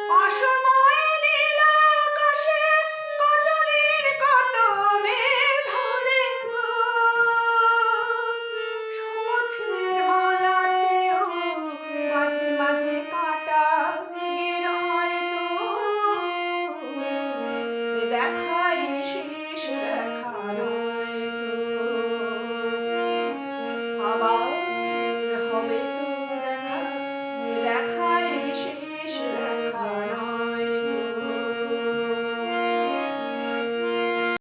অসময়ে নীল আকাশে কতদিন কত মেঘ ধরে গো, সুপথের মালাতেও মাঝে মাঝে কাঁটা জেগে রয় তো। এ দেখো